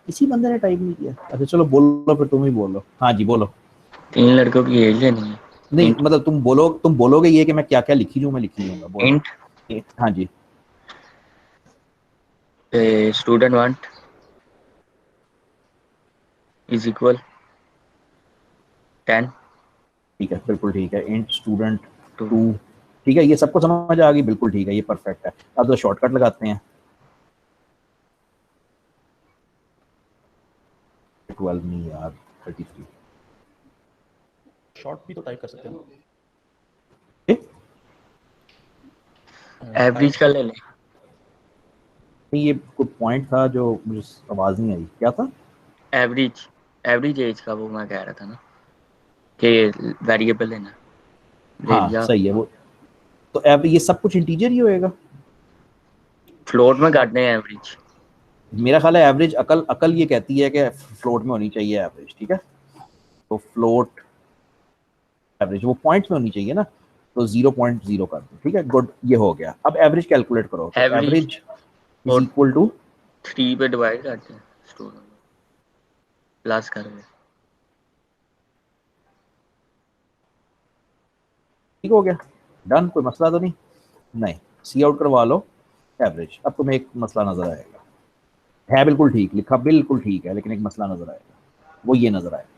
किसी बंदे ने टाइप नहीं किया? अच्छा चलो बोलो, फिर तुम ही बोलो। हाँ जी बोलो। तीन लड़कों की एज लेनी है। नहीं इंट मतलब तुम बोलोगे ये कि मैं क्या क्या लिखी लूँ, मैं लिखी लूंगा, बोलो। इंट हाँ जी स्टूडेंट 1 इज इक्वल 10 ठीक है, बिल्कुल ठीक है। Int student to. 2, ठीक है, ये सबको समझ आ गई, बिल्कुल ठीक है, ये परफेक्ट है। अब तो शॉर्टकट लगाते हैं, 12 नहीं यार, 33। शॉर्ट भी तो टाइप कर सकते हैं। एवरेज का ले लें। नहीं ये कोई पॉइंट था जो मुझे आवाज नहीं आई, क्या था? एवरेज एवरेज एज का वो मैं कह रहा था ना कि वेरिएबल लेना हाँ या सही है वो। तो ये सब कुछ इंटीजर ही होएगा। फ्लोट में काटने हैं एवरेज। मेरा ख्याल है एवरेज, अकल अकल ये कहती है कि फ्लोट में होनी चाहिए एवरेज, ठीक है? तो फ्लोट एवरेज वो पॉइंट्स में होनी चाहिए ना, तो 0.0 कर दो, ठीक है, गुड, ये हो गया। अब एवरेज कैलकुलेट करो, तो एवरेज एवरेज इज और इक्वल टू 3 पे डिवाइड करते हैं स्टूडेंट प्लस करके। ठीक हो गया, डन, कोई मसला तो नहीं? नहीं, सी आउट करवा लो एवरेज। अब तुम्हें एक मसला नजर आएगा, है बिल्कुल ठीक लिखा, बिल्कुल ठीक है, लेकिन एक मसला नजर आएगा, वो ये नजर आएगा,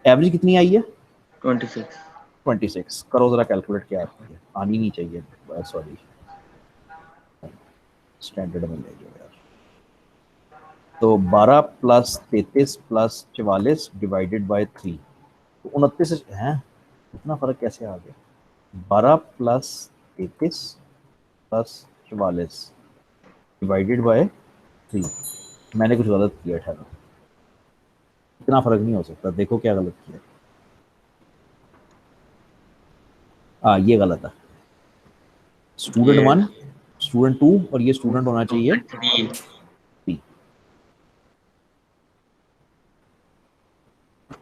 एवरेज कितनी आई है? 26। 26। करो जरा कैलकुलेट, क्या आती है, आनी नहीं चाहिए, सॉरी, स्टैंडर्ड में ले जाओ यार। तो 12 प्लस 33 प्लस 44 डिवाइडेड बाय 3, तो 29 है। इतना फर्क कैसे आ गया? 12 प्लस 33 प्लस 44 डिवाइडेड बाय 3। मैंने कुछ गलत किया, ठहरो, इतना फर्क नहीं हो सकता। देखो क्या गलत किया। हाँ ये गलत है। स्टूडेंट ये 1, स्टूडेंट 2 और ये स्टूडेंट होना चाहिए स्टूडेंट 3 3।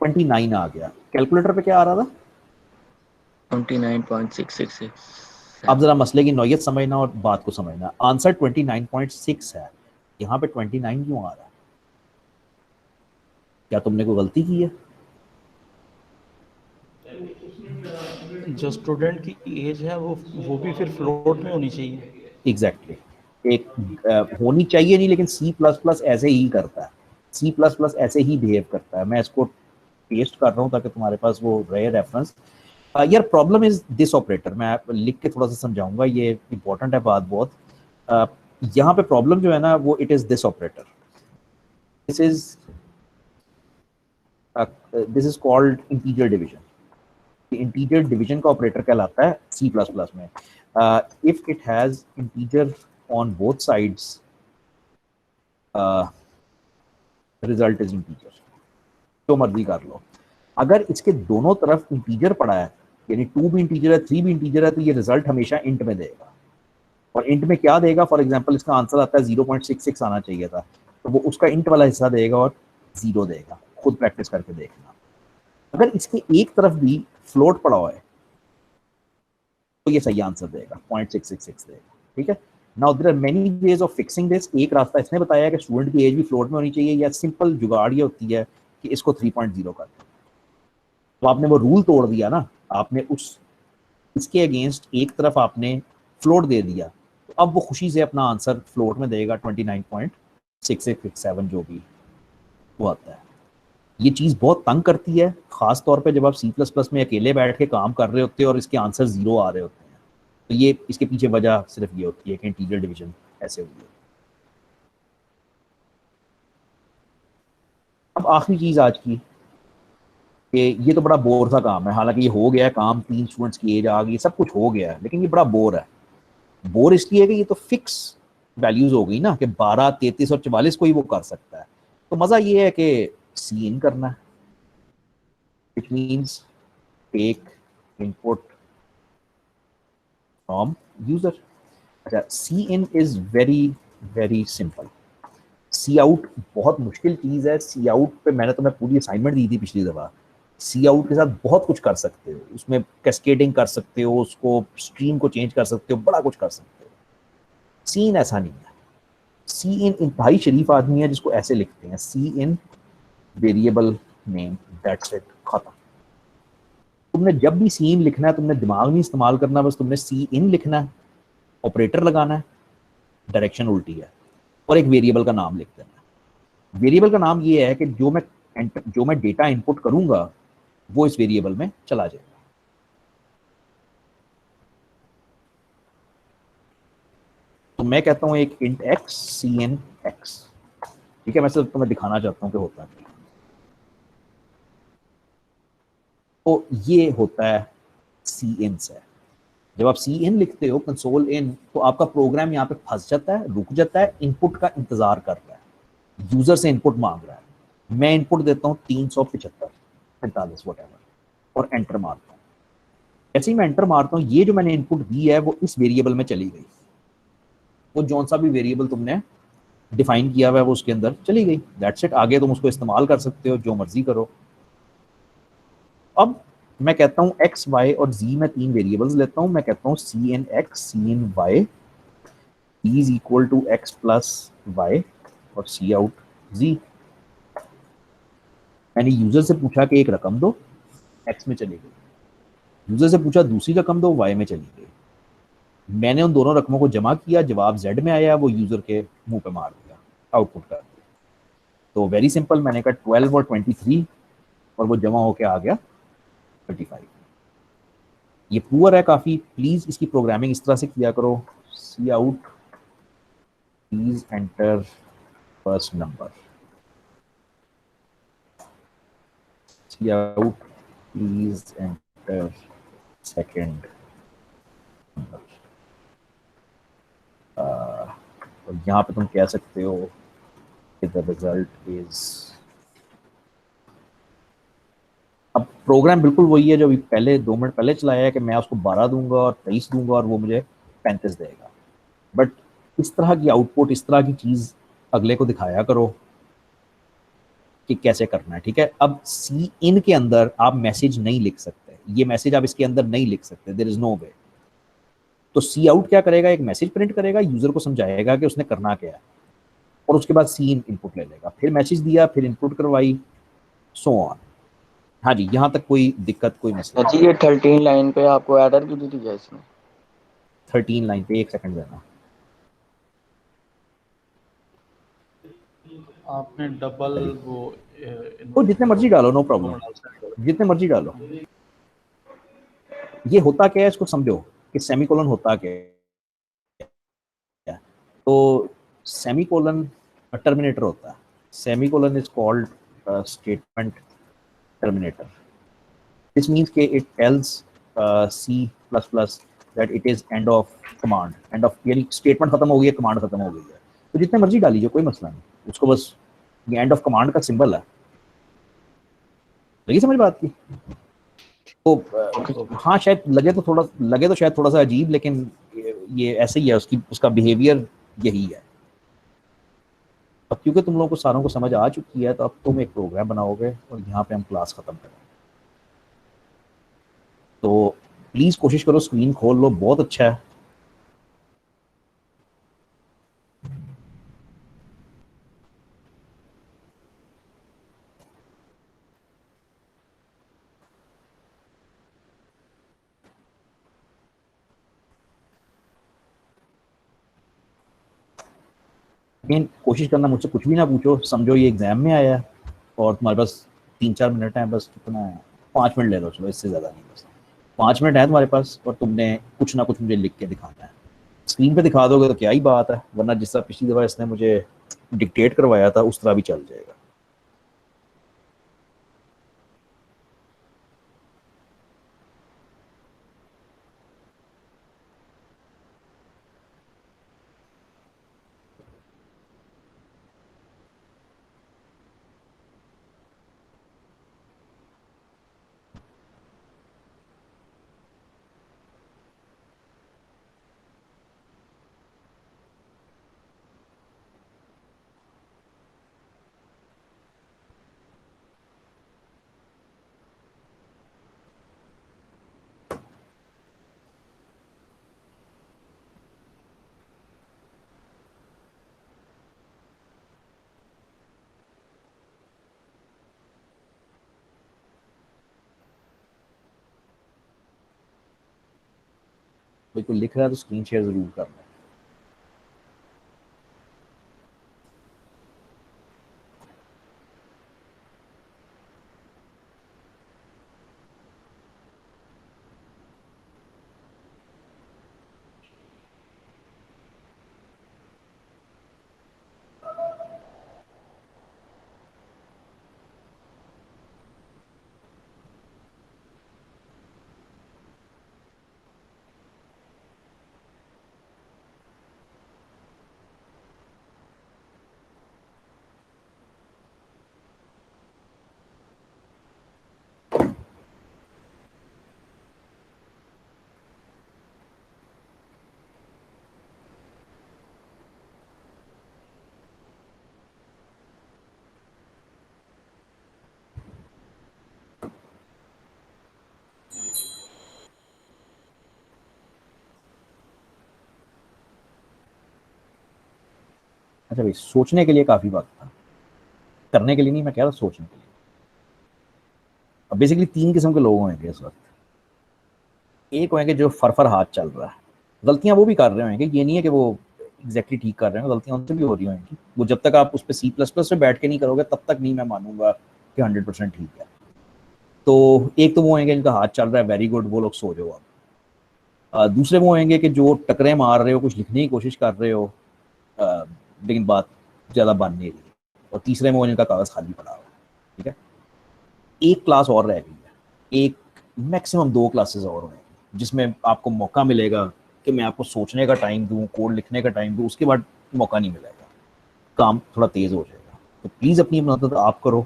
29 आ गया। कैलकुलेटर पे क्या आ रहा था? 29.666 अब जरा मसले की नौयत समझना और बात को समझना। आंसर 29.6 है, यहाँ पे 29 क्यों आ रहा है? क्या तुमने कोई गलती की है? जो स्टूडेंट की एज है वो भी फिर फ्लोट में होनी चाहिए। एग्जैक्टली एक होनी चाहिए नहीं, लेकिन सी प्लस प्लस ऐसे ही करता है। सी प्लस प्लस ऐसे ही बिहेव करता है। मैं इसको पेस्ट कर रहा हूँ ताकि तुम्हारे पास वो रहे रेफरेंस। यार प्रॉब्लम इज दिस ऑपरेटर। मैं लिख के थोड़ा सा समझाऊंगा, ये इंपॉर्टेंट है बात बहुत। uh, यहाँ पे प्रॉब्लम जो है ना वो it is this operator. This is called integer division. Integer division का ऑपरेटर कहलाता है सी प्लस प्लस में। If it has integer on both sides, result is integer. जो मर्जी कर लो, अगर इसके दोनों तरफ इंटीजर पड़ा है, यानी 2 भी इंटीजर है 3 भी इंटीजर है, तो ये रिजल्ट हमेशा इंट में देगा। और इंट में क्या देगा? फॉर एग्जांपल इसका आंसर आता है 0.66 आना चाहिए था, तो वो उसका इंट वाला हिस्सा देगा और 0 देगा। खुद प्रैक्टिस करके देखना। अगर इसके एक तरफ भी फ्लोट पड़ा हुआ है तो ये सही आंसर देगा, 0.666 देगा। ठीक है। Now there are many ways of fixing this. एक रास्ता इसने बताया कि स्टूडेंट की एज भी फ्लोट में होनी चाहिए, या सिंपल जुगाड़ ये होती है कि इसको 3.0 कर दो। तो आपने वो रूल तोड़ दिया ना, आपने उस इसके अगेंस्ट एक तरफ आपने फ्लोट दे दिया, तो अब वो खुशी से अपना आंसर फ्लोट में देगा 29.6667 जो भी वो आता है। ये चीज़ बहुत तंग करती है, खास तौर पे जब आप सी प्लस प्लस में अकेले बैठ के काम कर रहे होते हैं और इसके आंसर 0 आ रहे होते हैं। तो ये इसके पीछे वजह सिर्फ ये होती है कि इंटीजर डिवीजन ऐसे हुई है। अब आखिरी चीज़ आज की, कि ये तो बड़ा बोर सा काम है। हालांकि ये हो गया है काम, 3 स्टूडेंट्स की एज आ गई, सब कुछ हो गया है, लेकिन ये बड़ा बोर है। बोर इसलिए कि ये तो फिक्स वैल्यूज हो गई ना, कि 12, 33 और 44 को ही वो कर सकता है। तो मजा ये है कि सी इन करना है, which means take input from user. अच्छा, cin is very very simple. Cout बहुत मुश्किल चीज है। सी आउट पे मैंने तुम्हें पूरी असाइनमेंट दी थी पिछली दफा। सी आउट के साथ बहुत कुछ कर सकते हो, उसमें कैस्केडिंग कर सकते हो, उसको स्ट्रीम को चेंज कर सकते हो, बड़ा कुछ कर सकते हो। सी इन ऐसा नहीं है। सी इन इंतहाई शरीफ आदमी है जिसको ऐसे लिखते हैं, सी इन वेरिएबल नेम, दैट्स इट, खत्म। तुमने जब भी सी इन लिखना है, तुमने दिमाग नहीं इस्तेमाल करना, बस तुमने सी इन लिखना है, ऑपरेटर लगाना है, डायरेक्शन उल्टी है, और एक वेरिएबल का नाम लिख देना है। वेरिएबल का नाम ये है कि जो मैं डेटा इनपुट करूंगा वो इस वेरिएबल में चला जाएगा। तो मैं कहता हूं एक int x, cin x. ठीक है, मैं सिर्फ तुम्हें दिखाना चाहता हूं कि होता है। तो ये होता है सी इन से। जब आप सी इन लिखते हो, कंसोल इन, तो आपका प्रोग्राम यहाँ पे फंस जाता है, रुक जाता है, इनपुट का इंतजार कर रहा है, यूजर से इनपुट मांग रहा है। मैं इनपुट देता हूँ 375, 45 वट एवर, और एंटर मारता हूँ। जैसे ही मैं एंटर मारता हूँ, ये जो मैंने इनपुट दी है वो इस वेरिएबल में चली गई। वो जौन सा भी वेरिएबल तुमने डिफाइन किया हुआ है वो उसके अंदर चली गई। That's it. आगे तुम उसको इस्तेमाल कर सकते हो, जो मर्जी करो। अब मैं कहता हूँ एक्स, वाई और जी, में 3 वेरिएबल्स लेता हूँ। मैं कहता हूँ cin x, cin y is equal to x plus y, और सी आउट जी। मैंने यूजर से पूछा कि एक रकम दो, एक्स में चली गई। यूजर से पूछा दूसरी रकम दो, वाई में चली गई। मैंने उन दोनों रकमों को जमा किया, जवाब जेड में आया, वो यूजर के मुंह पे मार दिया, आउटपुट कर दिया। तो वेरी सिंपल, मैंने कहा 12 और 23, और वो जमा होके आ गया 35। ये पुअर है काफी, प्लीज इसकी प्रोग्रामिंग इस तरह से किया करो। Cout please enter first number, cout please enter second number. और यहाँ पे तुम कह सकते हो कि द रिजल्ट इज अब प्रोग्राम बिल्कुल वही है जो अभी पहले 2 मिनट पहले चलाया है कि मैं उसको 12 दूंगा और 23 दूंगा और वो मुझे 35 देगा। बट इस तरह की आउटपुट, इस तरह की चीज़ अगले को दिखाया करो कि कैसे करना है। ठीक है, अब सी इन के अंदर आप मैसेज नहीं लिख सकते, ये मैसेज आप इसके अंदर नहीं लिख सकते, देयर इज नो वे। तो सी आउट क्या करेगा, एक मैसेज प्रिंट करेगा, यूजर को समझाएगा कि उसने करना क्या है, और उसके बाद सी इन इनपुट ले लेगा, फिर मैसेज दिया, फिर इनपुट करवाई, सो ऑन। हाँ जी, यहाँ तक कोई दिक्कत, कोई मसला जी नहीं। ये 13 लाइन पे आपको एरर क्यों दी है इसमें? 13 लाइन पे 1 सेकंड देना। आपने डबल वो तो जितने मर्जी डालो, नो प्रॉब्लम, जितने मर्जी डालो। ये होता क्या है इसको समझो कि सेमीकोलन होता क्या है। तो सेमीकोलन टर्मिनेटर होता है। Semicolon is called statement terminator. This means कि it tells C plus plus that it is end of command, end of यानी स्टेटमेंट खत्म हो गई है, कमांड खत्म हो गई है। तो जितने मर्जी डालीजिए, कोई मसला नहीं, उसको बस ये एंड ऑफ कमांड का सिंबल है। लगी समझ बात की? तो हाँ, शायद लगे तो शायद थोड़ा सा अजीब, लेकिन ये ऐसे ही है, उसका बिहेवियर यही है। अब क्योंकि तुम लोगों को सारों को समझ आ चुकी है, तो अब तुम एक प्रोग्राम बनाओगे और यहाँ पे हम क्लास खत्म करेंगे। तो प्लीज कोशिश करो, स्क्रीन खोल लो, बहुत अच्छा है। लेकिन कोशिश करना, मुझसे कुछ भी ना पूछो, समझो ये एग्जाम में आया है और तुम्हारे पास 3-4 मिनट है, बस कितना है, 5 मिनट ले लो, चलो इससे ज़्यादा नहीं, बस 5 मिनट है तुम्हारे पास, और तुमने कुछ ना कुछ मुझे लिख के दिखाना है। स्क्रीन पे दिखा दोगे तो क्या ही बात है, वरना जिस तरह पिछली दफ़ा इसने मुझे डिक्टेट करवाया था उस तरह भी चल जाएगा। भाई कोई लिख रहा है तो स्क्रीन शेयर ज़रूर करना। अच्छा भाई, सोचने के लिए काफ़ी बात था, करने के लिए नहीं, मैं कह रहा सोचने के लिए। अब बेसिकली 3 किस्म के लोग होंगे इस वक्त। एक होंगे जो फर हाथ चल रहा है, गलतियां वो भी कर रहे होंगे, ये नहीं है कि वो एग्जैक्टली ठीक कर रहे हैं, गलतियां उनसे भी हो रही होंगी। वो जब तक आप उस पर C++ पे बैठ के नहीं करोगे तब तक नहीं मैं मानूंगा कि 100% ठीक है। तो एक तो वो होंगे जिनका हाथ चल रहा है, वेरी गुड, वो लोग सो जाओ आप। दूसरे वो होंगे कि जो टकरे मार रहे हो, कुछ लिखने की कोशिश कर रहे हो, लेकिन बात ज़्यादा बन नहीं रही। और तीसरे में वो जिनका कागज़ खाली पड़ा हुआ है। ठीक है, एक क्लास और रह गई है, एक मैक्सिमम 2 क्लासेस और होंगी जिसमें आपको मौका मिलेगा कि मैं आपको सोचने का टाइम दूं, कोड लिखने का टाइम दूं, उसके बाद मौका नहीं मिलेगा, काम थोड़ा तेज़ हो जाएगा। तो प्लीज़ अपनी मदद आप करो,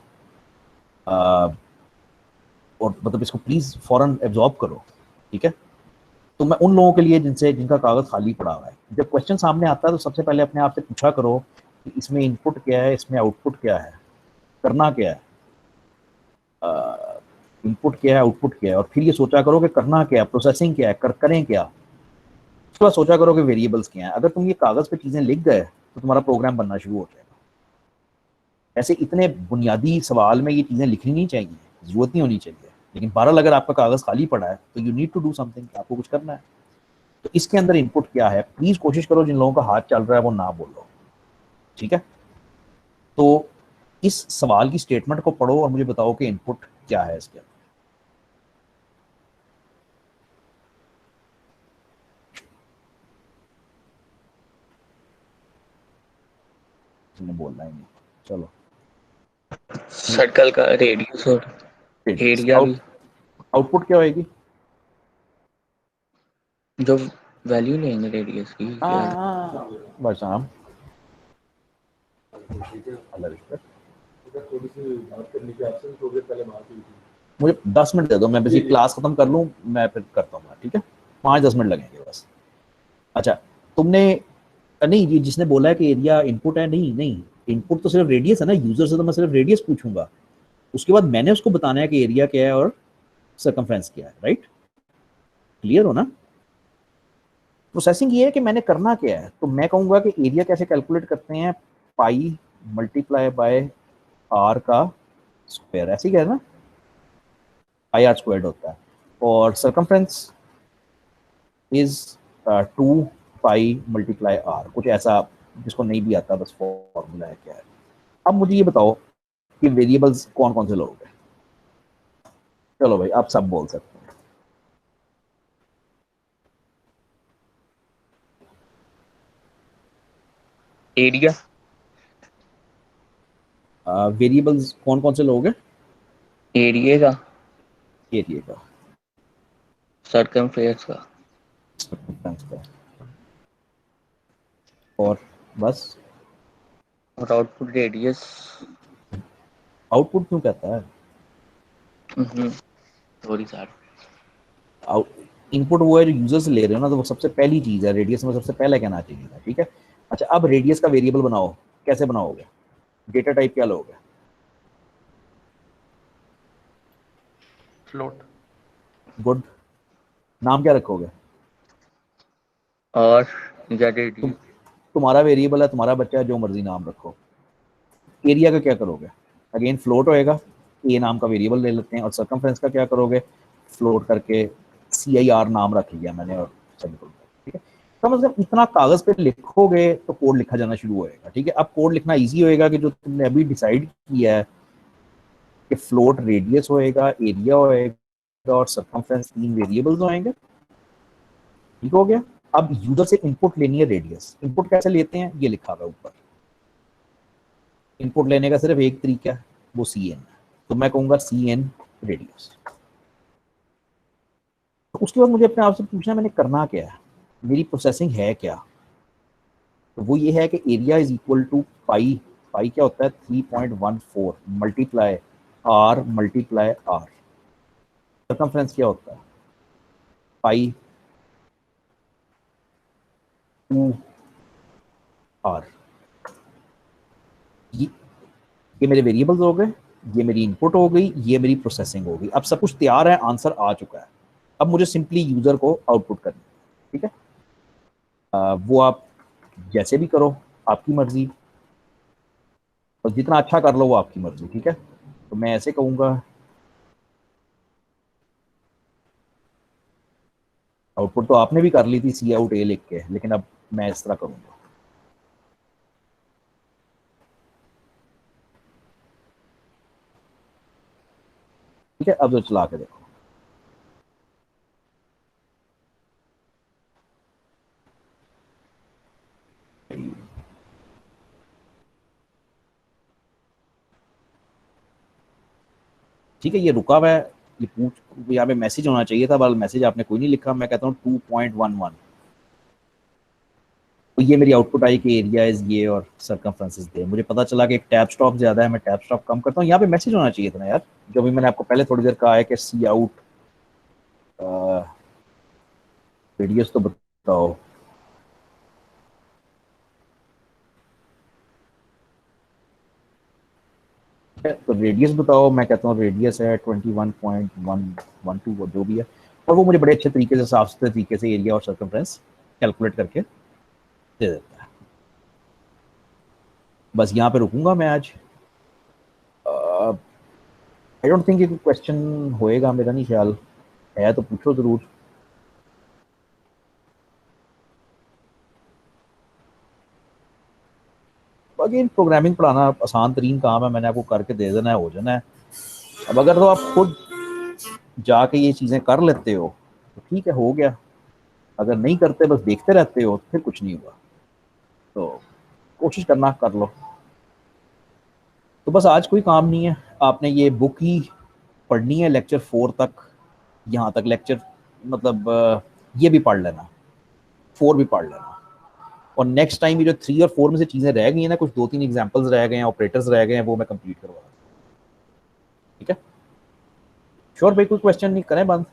और मतलब इसको प्लीज फौरन एब्जॉर्ब करो, ठीक है। तो मैं उन लोगों के लिए जिनका कागज खाली पड़ा हुआ है, जब क्वेश्चन सामने आता है तो सबसे पहले अपने आप से पूछा करो कि इसमें इनपुट क्या है, इसमें आउटपुट क्या है, करना क्या है, इनपुट क्या है, आउटपुट क्या है, और फिर ये सोचा करो कि करना क्या है, प्रोसेसिंग क्या है, करें क्या। उसके बाद सोचा करो कि वेरिएबल्स क्या हैं। अगर तुम ये कागज पे चीजें लिख गए तो तुम्हारा प्रोग्राम बनना शुरू हो जाएगा। ऐसे इतने बुनियादी सवाल में ये चीजें लिखनी नहीं चाहिए, जरूरत नहीं होनी चाहिए, लेकिन बहरहाल अगर आपका कागज खाली पड़ा है तो you need to do something, आपको कुछ करना है। तो इसके अंदर इनपुट क्या है, प्लीज कोशिश करो जिन लोगों का हाथ चल रहा है वो ना बोलो, ठीक है। तो इस सवाल की स्टेटमेंट को पढ़ो और मुझे बताओ कि इनपुट क्या है इसके अंदर। बोलना ही नहीं, चलो। सर्कल का रेडियस और एरिया भी, आउटपुट क्या होएगी? जो वैल्यू लेंगे रेडियस की क्या बस हम मुझे 10 मिनट दे दो, मैं बस ये क्लास खत्म कर लूँ, मैं फिर करता हूँ, ठीक है। 5-10 मिनट लगेंगे बस। अच्छा, तुमने नहीं, ये जिसने बोला है कि एरिया इनपुट है, नहीं नहीं, इनपुट तो सिर्फ रेडियस है ना। यूजर से तो मैं सिर्फ रेडियस पूछूंगा, उसके बाद मैंने उसको बताना है कि एरिया क्या है और सर्कमफ्रेंस क्या है, राइट? क्लियर हो ना? प्रोसेसिंग ये है कि मैंने करना क्या है। तो मैं कहूंगा कि एरिया कैसे कैलकुलेट करते हैं, पाई मल्टीप्लाई बाय आर का स्क्वायर, ऐसे ही है ना, पाई आर स्क्वायर्ड होता है। और circumference is 2 pi multiply r, कुछ ऐसा, जिसको नहीं भी आता बस फॉर्मूला है क्या है। अब मुझे ये बताओ कि वेरिएबल्स कौन कौन से लोग हैं। चलो भाई, आप सब बोल सकते हैं। एरिया, वेरिएबल्स कौन कौन से लोग हैं? एरिया का, एरिया का, सर्कमफ्रेंस का, सर्कमफ्रेंस का, और बस। और आउटपुट रेडियस। आउटपुट क्यों कहता है? सॉरी सर, आउट इनपुट वो है जो यूजर से ले रहे हो ना, तो वो सबसे पहली चीज है, रेडियस में सबसे पहले कहना चाहिए था, ठीक है। अच्छा, अब रेडियस का वेरिएबल बनाओ, कैसे बनाओगे? डेटा टाइप क्या लोगे? फ्लोट। गुड। नाम क्या रखोगे? और या रेडियस, तुम्हारा वेरिएबल है, तुम्हारा बच्चा है, जो मर्जी नाम रखो। एरिया का क्या करोगे? अगेन फ्लोट होएगा, ए नाम का वेरिएबल ले लेते हैं। और सर्कमफ्रेंस का क्या करोगे? फ्लोट करके CIR नाम रख लिया मैंने, और सेमीकोलन, ठीक है। तो मतलब इतना कागज पे लिखोगे तो कोड लिखा जाना शुरू होएगा, ठीक है। अब कोड लिखना इजी होएगा कि जो तुमने अभी डिसाइड किया है कि फ्लोट रेडियस होएगा, एरिया होएगा और सर्कमफ्रेंस, 3 वेरिएबल्स होंगे, ठीक हो गया। अब यूजर से इनपुट लेनी है रेडियस। इनपुट कैसे लेते हैं, ये लिखा हुआ ऊपर। इनपुट लेने का सिर्फ एक तरीका है, वो CN। तो मैं कहूंगा CN रेडियस। तो उसके बाद मुझे अपने आप से पूछना है मैंने करना क्या है, मेरी प्रोसेसिंग है क्या। तो वो ये है कि area is equal to pi, pi क्या होता है, 3.14 multiply r multiply r. Circumference क्या होता है, पाई 2 आर। ये मेरे वेरिएबल्स हो गए, ये मेरी इनपुट हो गई, ये मेरी प्रोसेसिंग हो गई। अब सब कुछ तैयार है, आंसर आ चुका है। अब मुझे सिंपली यूजर को आउटपुट करनी है, ठीक है। वो आप जैसे भी करो, आपकी मर्जी, और जितना अच्छा कर लो वो आपकी मर्जी, ठीक है। तो मैं ऐसे कहूंगा, आउटपुट तो आपने भी कर ली थी सी आउट ए लिख के, लेकिन अब मैं इस तरह करूंगा। ठीक है, अब जो चला के देखो। ठीक है, ये रुका हुआ है, ये पूछ, यहाँ पे मैसेज होना चाहिए था, बल मैसेज आपने कोई नहीं लिखा। मैं कहता हूँ 2.11। तो ये मेरी आउटपुट आई कि एरिया इज ये और सर्कमफ्रेंस इज दे। मुझे पता चला कि एक टैब स्टॉप ज्यादा है, मैं टैब स्टॉप कम करता हूँ। यहाँ पे मैसेज होना चाहिए था ना यार। जो भी मैंने आपको पहले थोड़ी देर कहा है कि सी आउट रेडियस तो बताओ। तो रेडियस बताओ, मैं कहता हूँ रेडियस है 21.112 जो भी है, और वो मुझे बड़े अच्छे तरीके से, साफ सुथरे तरीके से एरिया और सर्कमफ्रेंस कैलकुलेट करके दे देता है। बस यहाँ पे रुकूंगा मैं आज। आई डोंट थिंक ये कोई क्वेश्चन होएगा, मेरा नहीं ख्याल है, तो पूछो ज़रूर। बाकी प्रोग्रामिंग पढ़ाना आसान तरीन काम है, मैंने आपको करके दे देना है, हो जाना है। अब अगर तो आप खुद जाके ये चीज़ें कर लेते हो तो ठीक है, हो गया। अगर नहीं करते, बस देखते रहते हो, तो फिर कुछ नहीं हुआ। तो कोशिश करना, कर लो। तो बस आज कोई काम नहीं है, आपने ये बुक ही पढ़नी है लेक्चर 4 तक, यहाँ तक लेक्चर, मतलब ये भी पढ़ लेना, 4 भी पढ़ लेना। और नेक्स्ट टाइम ये जो 3 और 4 में से चीज़ें रह गई हैं ना, कुछ 2-3 एग्जांपल्स रह गए हैं, ऑपरेटर्स रह गए हैं, वो मैं कंप्लीट करवा दूँ। ठीक है, श्योर भाई, कोई क्वेश्चन नहीं, करें बंद।